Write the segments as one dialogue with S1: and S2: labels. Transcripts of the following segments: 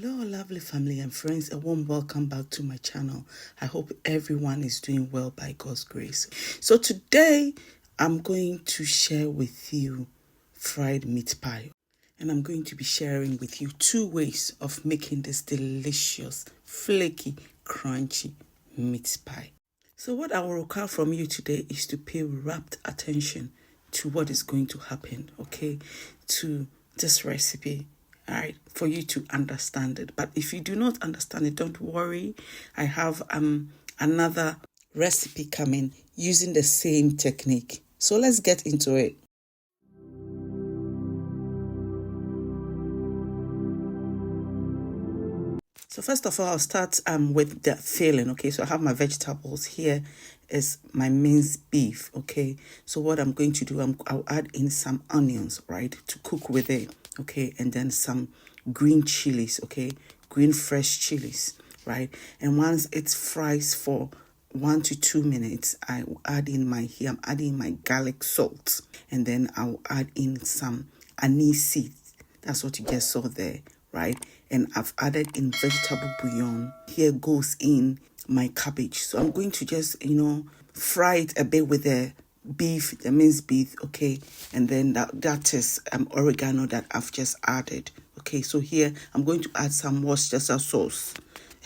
S1: Hello, lovely family and friends. A warm welcome back to my channel. I hope everyone is doing well by God's grace. So today, I'm going to share with you fried meat pie. And I'm going to be sharing with you 2 ways of making this delicious, flaky, crunchy meat pie. So what I will require from you today is to pay rapt attention to what is going to happen, okay, to this recipe. All right, for you to understand it. But if you do not understand it, don't worry. I have another recipe coming using the same technique. So let's get into it. So first of all, I'll start with the filling. Okay, so I have my vegetables. Here is my minced beef. Okay, so what I'm going to do, I'll add in some onions, right, to cook with it. Okay, and then some green chilies. Okay, green fresh chilies, right. And once it fries for 1 to 2 minutes, I will add in I'm adding my garlic salt, and then I'll add in some aniseed. That's what you just saw there, right? And I've added in vegetable bouillon. Here goes in my cabbage. So I'm going to just, fry it a bit with the beef, the minced beef, okay? And then that is oregano that I've just added. Okay, so here I'm going to add some Worcestershire sauce.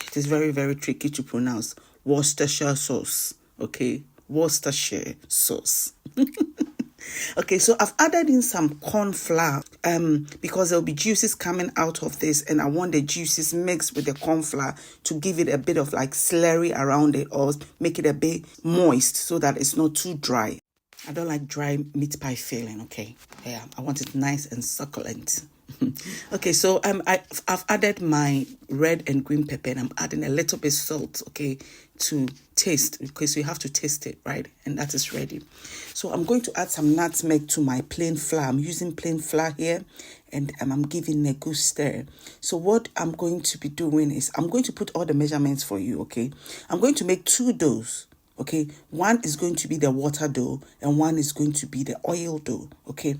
S1: It is very, very tricky to pronounce. Worcestershire sauce, okay? Worcestershire sauce. Okay, so I've added in some corn flour because there'll be juices coming out of this, and I want the juices mixed with the corn flour to give it a bit of like slurry around it, or make it a bit moist so that it's not too dry. I don't like dry meat pie filling, okay? Yeah, I want it nice and succulent. Okay, so I've added my red and green pepper, and I'm adding a little bit salt, okay, to taste, because you have to taste it, right? And that is ready. So I'm going to add some nutmeg to my plain flour. I'm using plain flour here, and I'm giving a good stir. So what I'm going to be doing is I'm going to put all the measurements for you, okay? I'm going to make 2 doughs. Okay, one is going to be the water dough, and one is going to be the oil dough, okay?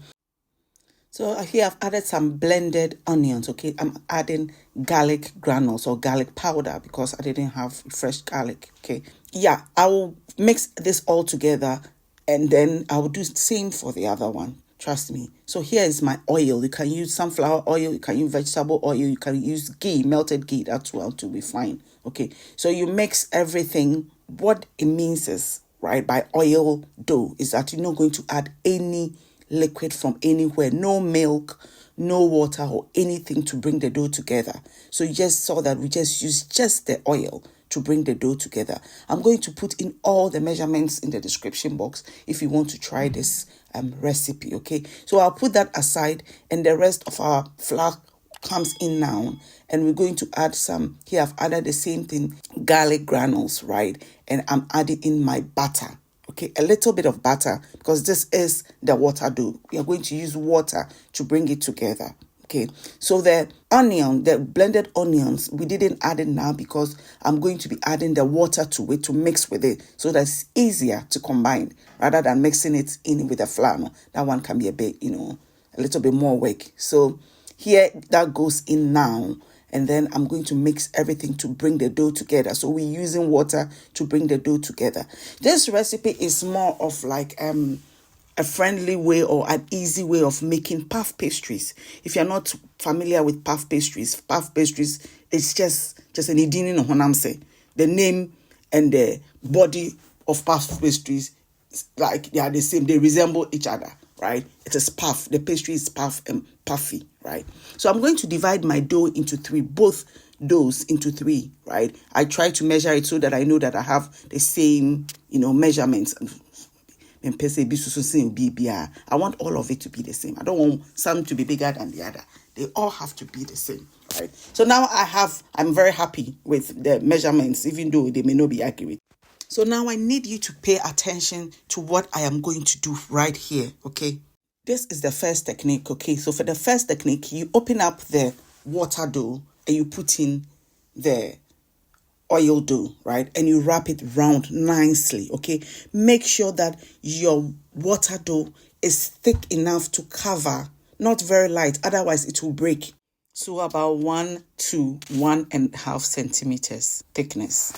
S1: So here I've added some blended onions, okay? I'm adding garlic granules or garlic powder because I didn't have fresh garlic, okay? Yeah, I will mix this all together, and then I will do the same for the other one. Trust me. So here is my oil. You can use sunflower oil, you can use vegetable oil, you can use ghee, melted ghee. That's well to be fine, okay? So you mix everything. What it means is, right, by oil dough is that you're not going to add any liquid from anywhere, no milk, no water or anything to bring the dough together. So you just saw that we just use just the oil to bring the dough together. I'm going to put in all the measurements in the description box if you want to try this recipe, okay? So I'll put that aside, and the rest of our flour comes in now, and we're going to add some. Here I've added the same thing, garlic granules, right? And I'm adding in my butter. Okay, a little bit of butter, because this is the water dough. We are going to use water to bring it together. Okay, so the onion, the blended onions, we didn't add it now because I'm going to be adding the water to it to mix with it, so that it's easier to combine rather than mixing it in with the flour. That one can be a bit, a little bit more work. So here that goes in now. And then I'm going to mix everything to bring the dough together. So we're using water to bring the dough together. This recipe is more of like a friendly way or an easy way of making puff pastries. If you're not familiar with puff pastries is just an idini no honamse. The name and the body of puff pastries, like they are the same. They resemble each other, right? It is puff. The pastry is puff and puffy, right? So I'm going to divide my dough into 3, both doughs into 3, right? I try to measure it so that I know that I have the same, measurements. I want all of it to be the same. I don't want some to be bigger than the other. They all have to be the same, right? So now I'm very happy with the measurements, even though they may not be accurate. So now I need you to pay attention to what I am going to do right here, okay? This is the first technique, okay? So for the first technique, you open up the water dough and you put in the oil dough, right? And you wrap it round nicely, okay? Make sure that your water dough is thick enough to cover, not very light, otherwise it will break. So about 1 to 1.5 centimeters thickness.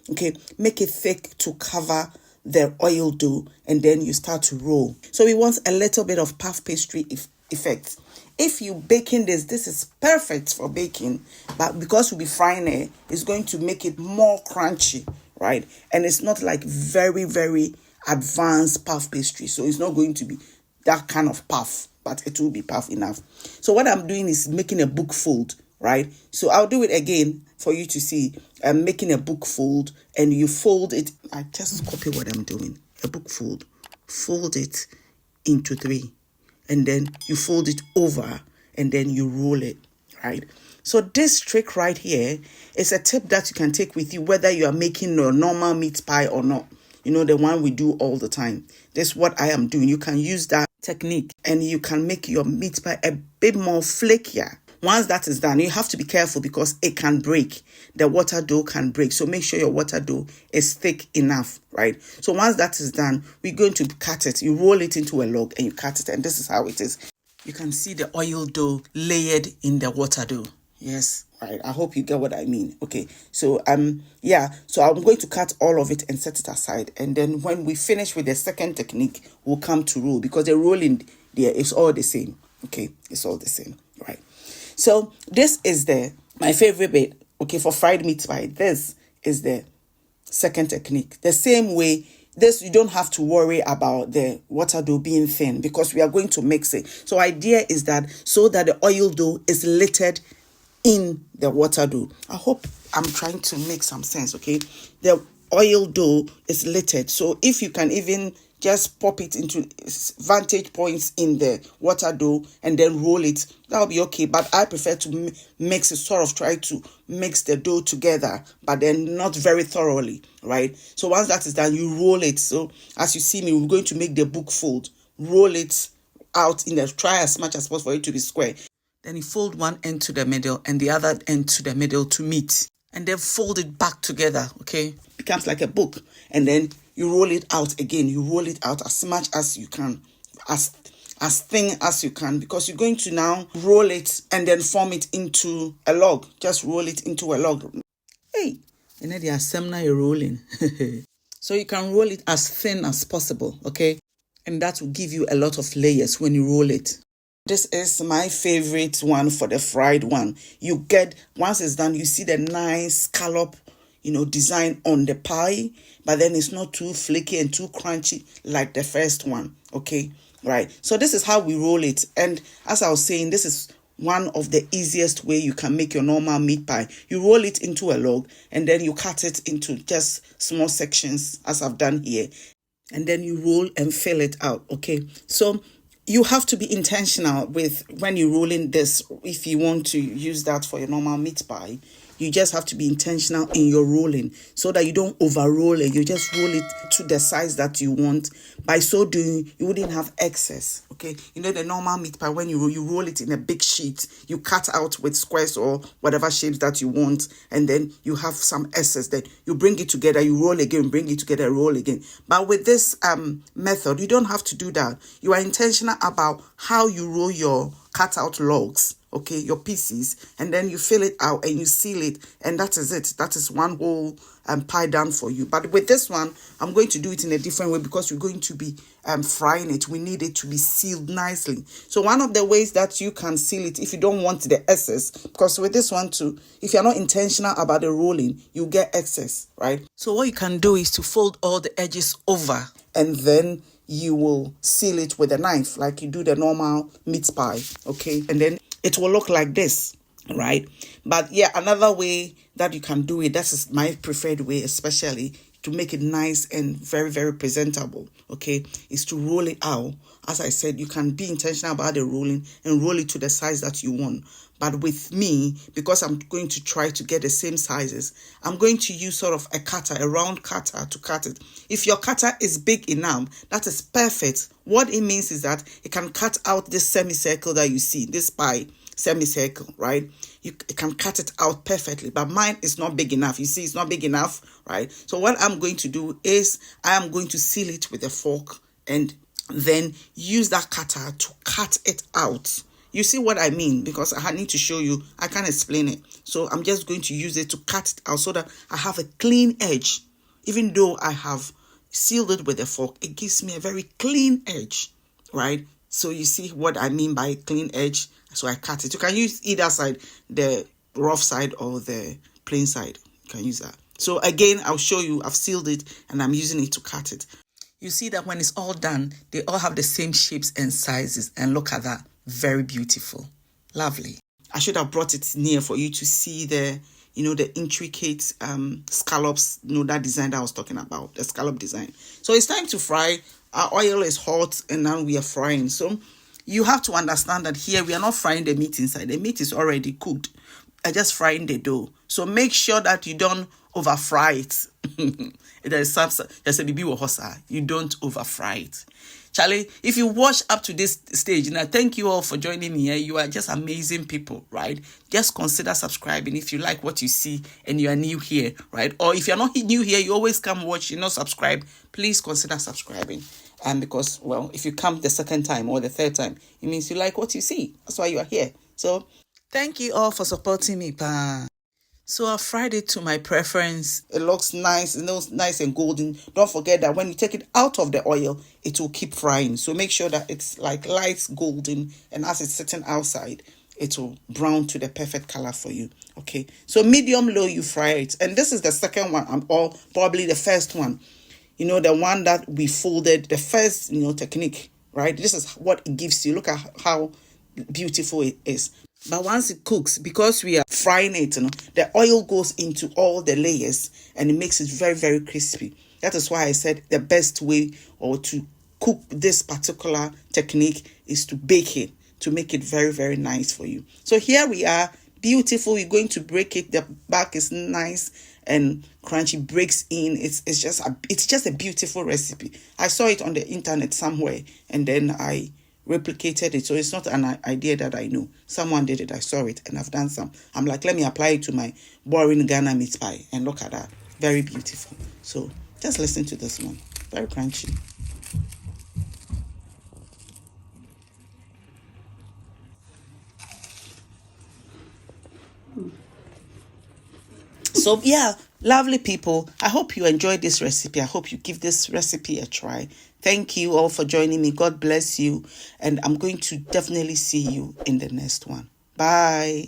S1: Okay, make it thick to cover the oil dough, and then you start to roll. So we want a little bit of puff pastry effect. If you baking this is perfect for baking, but because we'll be frying it, it's going to make it more crunchy, right? And it's not like very, very advanced puff pastry. So it's not going to be that kind of puff, but it will be puff enough. So what I'm doing is making a book fold, right? So I'll do it again for you to see. I'm making a book fold, and you fold it. I just copy what I'm doing. A book fold. Fold it into 3. And then you fold it over, and then you roll it, right? So this trick right here is a tip that you can take with you, whether you are making a normal meat pie or not. You know, the one we do all the time. This is what I am doing. You can use that technique, and you can make your meat pie a bit more flakier. Once that is done, you have to be careful because it can break. The water dough can break. So make sure your water dough is thick enough, right? So once that is done, we're going to cut it. You roll it into a log and you cut it. And this is how it is. You can see the oil dough layered in the water dough. Yes, right. I hope you get what I mean. Okay. So, so I'm going to cut all of it and set it aside. And then when we finish with the second technique, we'll come to roll, because the rolling there is all the same. Okay. It's all the same, right? So this is my favorite bit, okay, for fried meat pie. This is the second technique. The same way, you don't have to worry about the water dough being thin, because we are going to mix it. So idea is that so that the oil dough is littered in the water dough. I hope I'm trying to make some sense, okay? The oil dough is littered. So if you can even just pop it into vantage points in the water dough and then roll it, that'll be okay. But I prefer to mix it, sort of try to mix the dough together, but then not very thoroughly, right? So once that is done, you roll it. So as you see me, we're going to make the book fold. Roll it out try as much as possible for it to be square. Then you fold one end to the middle and the other end to the middle to meet. And then fold it back together, okay? Becomes like a book. And then you roll it out again. You roll it out as much as you can, as thin as you can, because you're going to now roll it and then form it into a log. Just roll it into a log. Hey, and then the assembly you're rolling. So you can roll it as thin as possible, okay? And that will give you a lot of layers when you roll it. This is my favorite one for the fried one. You get, once it's done, you see the nice scallop, design on the pie, but then it's not too flaky and too crunchy like the first one, okay? Right. So this is how we roll it. And as I was saying, this is one of the easiest way you can make your normal meat pie. You roll it into a log and then you cut it into just small sections, as I've done here. And then you roll and fill it out, okay? So you have to be intentional with when you're rolling this. If you want to use that for your normal meat pie, you just have to be intentional in your rolling so that you don't over roll it. You just roll it to the size that you want. By so doing, you wouldn't have excess, okay? The normal meat pie, when you roll it in a big sheet, you cut out with squares or whatever shapes that you want, and then you have some excess. Then you bring it together, you roll again, bring it together, roll again. But with this method, you don't have to do that. You are intentional about how you roll your cut out logs, okay, your pieces, and then you fill it out and you seal it, and that is it. That is one whole pie done for you. But with this one, I'm going to do it in a different way because we're going to be frying it. We need it to be sealed nicely. So one of the ways that you can seal it, if you don't want the excess, because with this one too, if you're not intentional about the rolling, you get excess, right? So what you can do is to fold all the edges over, and then you will seal it with a knife like you do the normal meat pie, okay? And then it will look like this, right? But yeah, another way that you can do it, that is my preferred way, especially to make it nice and very, very presentable, okay, is to roll it out. As I said, you can be intentional about the rolling and roll it to the size that you want. But with me, because I'm going to try to get the same sizes, I'm going to use sort of a cutter, a round cutter to cut it. If your cutter is big enough, that is perfect. What it means is that it can cut out this semicircle that you see, this pie semicircle, right? It can cut it out perfectly, but mine is not big enough. You see, it's not big enough, right? So what I'm going to do is I am going to seal it with a fork and then use that cutter to cut it out. You see what I mean? Because I need to show you. I can't explain it. So I'm just going to use it to cut it out so that I have a clean edge. Even though I have sealed it with a fork, it gives me a very clean edge, right? So you see what I mean by clean edge. So I cut it. You can use either side, the rough side or the plain side. You can use that. So again, I'll show you. I've sealed it and I'm using it to cut it. You see that when it's all done, they all have the same shapes and sizes. And look at that. Very beautiful. Lovely. I should have brought it near for you to see the, the intricate scallops, that design that I was talking about, the scallop design. So it's time to fry. Our oil is hot and now we are frying. So you have to understand that here we are not frying the meat inside. The meat is already cooked. I'm just frying the dough. So make sure that you don't over fry it. There's a baby wahosa. You don't over fry it. Charlie, if you watch up to this stage, and I thank you all for joining me here. You are just amazing people, right? Just consider subscribing if you like what you see and you are new here, right? Or if you're not new here, you always come watch, you not subscribe. Please consider subscribing. Because, well, if you come the second time or the third time, it means you like what you see. That's why you are here. So, thank you all for supporting me, pa. So I fried it to my preference. It looks nice. It looks nice and golden. Don't forget that when you take it out of the oil, it will keep frying. So make sure that it's like light golden. And as it's sitting outside, it will brown to the perfect color for you. Okay. So medium low, you fry it. And this is the second one, or probably the first one. The one that we folded, the first, technique, right? This is what it gives you. Look at how beautiful it is. But once it cooks, because we are frying it, the oil goes into all the layers and it makes it very, very crispy. That is why I said the best way or to cook this particular technique is to bake it, to make it very, very nice for you. So here we are, beautiful. We're going to break it. The back is nice and crunchy, breaks in. It's just a beautiful recipe. I saw it on the internet somewhere and then I replicated it. So it's not an idea that I know. Someone did it. I saw it and I've done some. I'm like, let me apply it to my boring Ghana meat pie and look at that. Very beautiful. So just listen to this one. Very crunchy. So yeah, lovely people. I hope you enjoyed this recipe. I hope you give this recipe a try. Thank you all for joining me. God bless you. And I'm going to definitely see you in the next one. Bye.